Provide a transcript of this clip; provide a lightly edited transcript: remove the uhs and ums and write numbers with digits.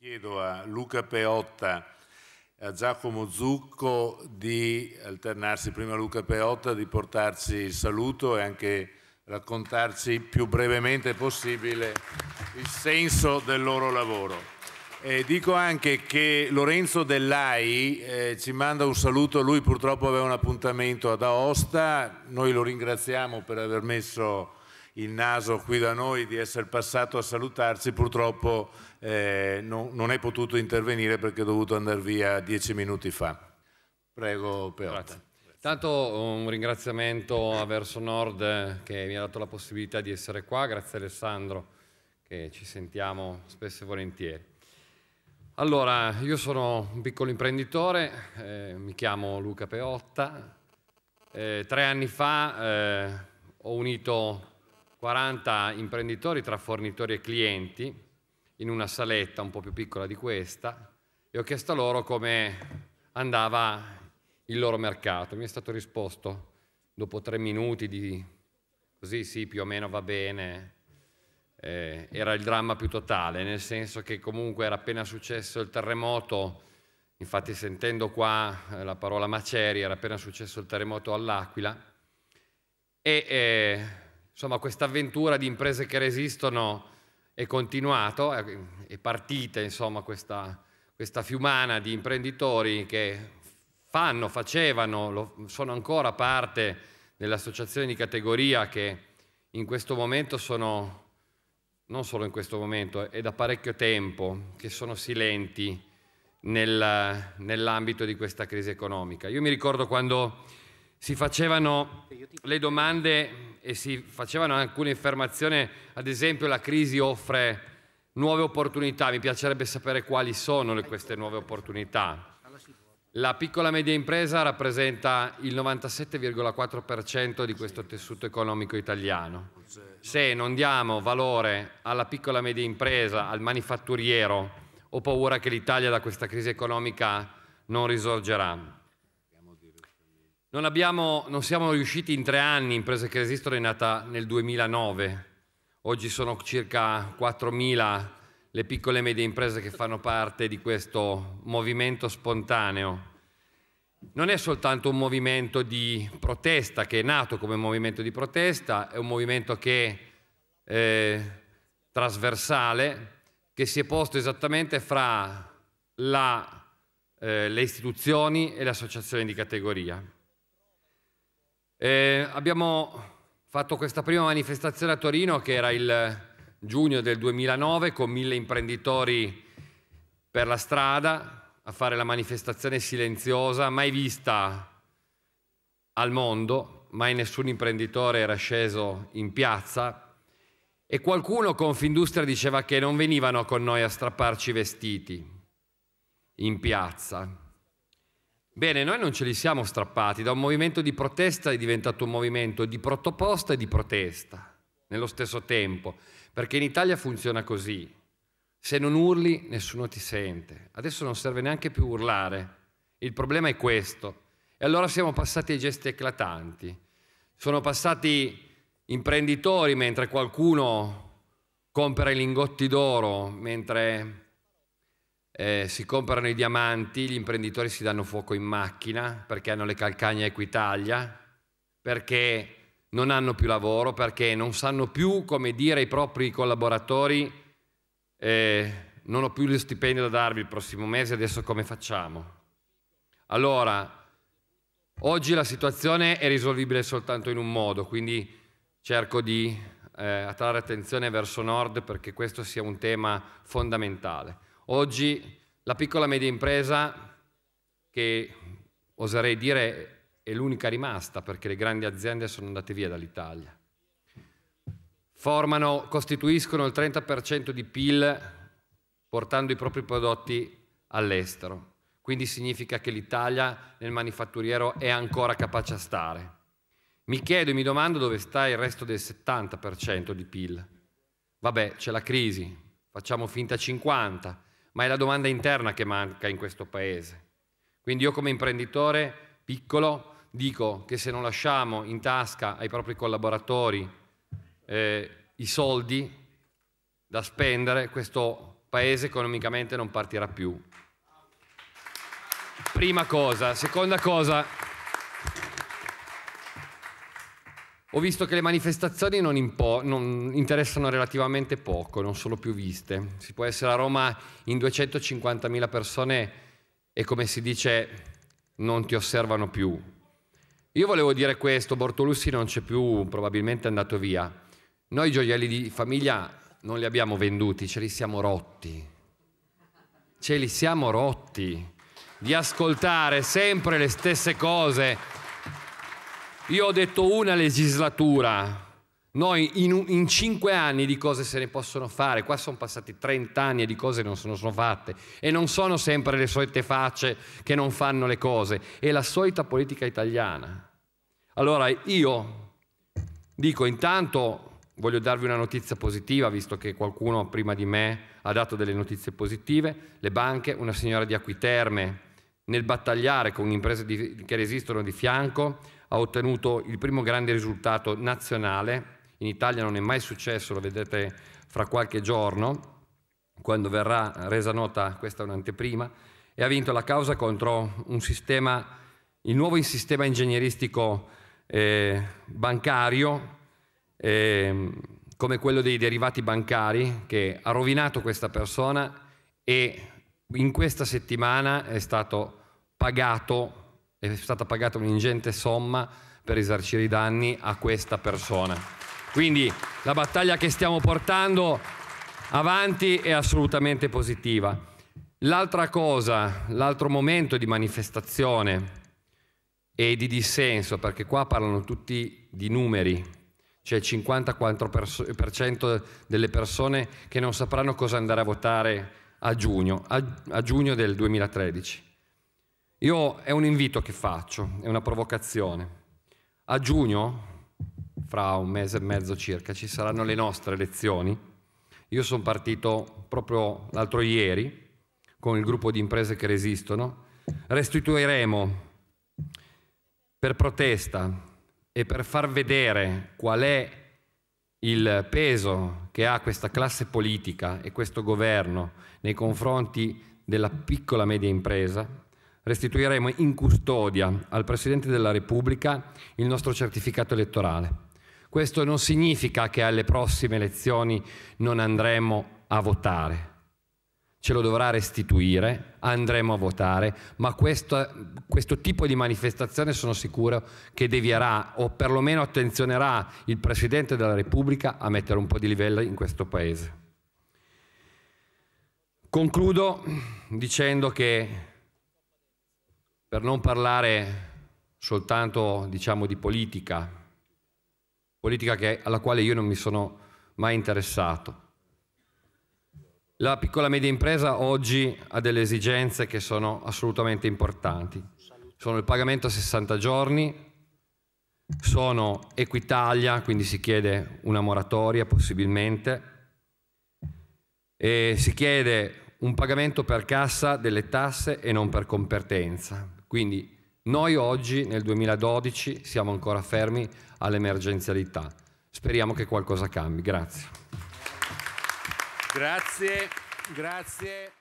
Chiedo a Luca Peotta e a Giacomo Zucco di alternarsi, prima Luca Peotta, di portarci il saluto e anche raccontarci più brevemente possibile il senso del loro lavoro. Dico anche che Lorenzo Dell'Ai ci manda un saluto, lui purtroppo aveva un appuntamento ad Aosta, noi lo ringraziamo per aver messo il naso qui da noi, di essere passato a salutarci, purtroppo non è potuto intervenire perché è dovuto andare via 10 minuti fa. Prego Peotta. Grazie. Tanto un ringraziamento a Verso Nord che mi ha dato la possibilità di essere qua, grazie Alessandro che ci sentiamo spesso e volentieri. Allora, io sono un piccolo imprenditore, mi chiamo Luca Peotta, 3 anni fa ho unito 40 imprenditori tra fornitori e clienti in una saletta un po' più piccola di questa e ho chiesto a loro come andava il loro mercato. Mi è stato risposto dopo 3 minuti di così sì, più o meno va bene. Era il dramma più totale, nel senso che comunque era appena successo il terremoto, infatti sentendo qua la parola macerie, era appena successo il terremoto all'Aquila e insomma questa avventura di imprese che resistono è continuato, è partita insomma questa fiumana di imprenditori che facevano, sono ancora parte dell'associazione di categoria che in questo momento sono, non solo in questo momento, è da parecchio tempo che sono silenti nell'ambito di questa crisi economica. Io mi ricordo quando si facevano le domande e si facevano alcune affermazioni, ad esempio la crisi offre nuove opportunità, mi piacerebbe sapere quali sono queste nuove opportunità. La piccola e media impresa rappresenta il 97,4% di questo tessuto economico italiano. Se non diamo valore alla piccola e media impresa, al manifatturiero, ho paura che l'Italia da questa crisi economica non risorgerà. Non siamo riusciti in 3 anni, Imprese che Resistono è nata nel 2009, oggi sono circa 4.000 le piccole e medie imprese che fanno parte di questo movimento spontaneo. Non è soltanto un movimento di protesta che è nato come movimento di protesta, è un movimento che è trasversale, che si è posto esattamente fra le istituzioni e le associazioni di categoria. Abbiamo fatto questa prima manifestazione a Torino che era il giugno del 2009 con 1.000 imprenditori per la strada a fare la manifestazione silenziosa, mai vista al mondo, mai nessun imprenditore era sceso in piazza e qualcuno Confindustria diceva che non venivano con noi a strapparci i vestiti in piazza. Bene, noi non ce li siamo strappati, da un movimento di protesta è diventato un movimento di proposta e di protesta nello stesso tempo, perché in Italia funziona così. Se non urli, nessuno ti sente. Adesso non serve neanche più urlare. Il problema è questo. E allora siamo passati ai gesti eclatanti. Sono passati imprenditori mentre qualcuno compra i lingotti d'oro, mentre si comprano i diamanti, gli imprenditori si danno fuoco in macchina perché hanno le calcagna Equitalia, perché non hanno più lavoro, perché non sanno più come dire ai propri collaboratori non ho più lo stipendio da darvi il prossimo mese, adesso come facciamo? Allora, oggi la situazione è risolvibile soltanto in un modo, quindi cerco di attrarre attenzione verso Nord perché questo sia un tema fondamentale. Oggi la piccola e media impresa, che oserei dire è l'unica rimasta perché le grandi aziende sono andate via dall'Italia, costituiscono il 30% di PIL portando i propri prodotti all'estero. Quindi significa che l'Italia nel manifatturiero è ancora capace a stare. Mi chiedo e mi domando dove sta il resto del 70% di PIL. Vabbè, c'è la crisi, facciamo finta 50%, ma è la domanda interna che manca in questo Paese. Quindi io come imprenditore piccolo dico che se non lasciamo in tasca ai propri collaboratori i soldi da spendere, questo Paese economicamente non partirà più. Prima cosa. Seconda cosa, ho visto che le manifestazioni non interessano relativamente poco, non sono più viste. Si può essere a Roma in 250.000 persone e, come si dice, non ti osservano più. Io volevo dire questo: Bortolussi non c'è più, probabilmente è andato via. Noi gioielli di famiglia non li abbiamo venduti, ce li siamo rotti. Ce li siamo rotti di ascoltare sempre le stesse cose. Io ho detto una legislatura, noi in 5 anni di cose se ne possono fare, qua sono passati 30 anni e di cose non se ne sono fatte, e non sono sempre le solite facce che non fanno le cose, è la solita politica italiana. Allora io dico, intanto voglio darvi una notizia positiva, visto che qualcuno prima di me ha dato delle notizie positive. Le banche, una signora di Acquiterme, nel battagliare con imprese che resistono di fianco, ha ottenuto il primo grande risultato nazionale. In Italia non è mai successo, lo vedete fra qualche giorno, quando verrà resa nota, questa è un'anteprima, e ha vinto la causa contro un sistema, il nuovo sistema ingegneristico bancario, come quello dei derivati bancari, che ha rovinato questa persona, e in questa settimana è stata pagata un'ingente somma per risarcire i danni a questa persona. Quindi la battaglia che stiamo portando avanti è assolutamente positiva. L'altra cosa, l'altro momento di manifestazione e di dissenso, perché qua parlano tutti di numeri, c'è il 54% delle persone che non sapranno cosa andare a votare a giugno del 2013. È un invito che faccio, è una provocazione. A giugno, fra un mese e mezzo circa, ci saranno le nostre elezioni. Io sono partito proprio l'altro ieri con il gruppo di imprese che resistono. Restituiremo per protesta e per far vedere qual è il peso che ha questa classe politica e questo governo nei confronti della piccola e media impresa. Restituiremo in custodia al Presidente della Repubblica il nostro certificato elettorale. Questo non significa che alle prossime elezioni non andremo a votare. Ce lo dovrà restituire, andremo a votare, ma questo tipo di manifestazione sono sicuro che devierà, o perlomeno attenzionerà, il Presidente della Repubblica a mettere un po' di livello in questo Paese. Concludo dicendo che, per non parlare soltanto, diciamo, di politica alla quale io non mi sono mai interessato, la piccola e media impresa oggi ha delle esigenze che sono assolutamente importanti. Sono il pagamento a 60 giorni, sono Equitalia, quindi si chiede una moratoria possibilmente, e si chiede un pagamento per cassa delle tasse e non per competenza. Quindi noi oggi, nel 2012, siamo ancora fermi all'emergenzialità. Speriamo che qualcosa cambi. Grazie. Grazie.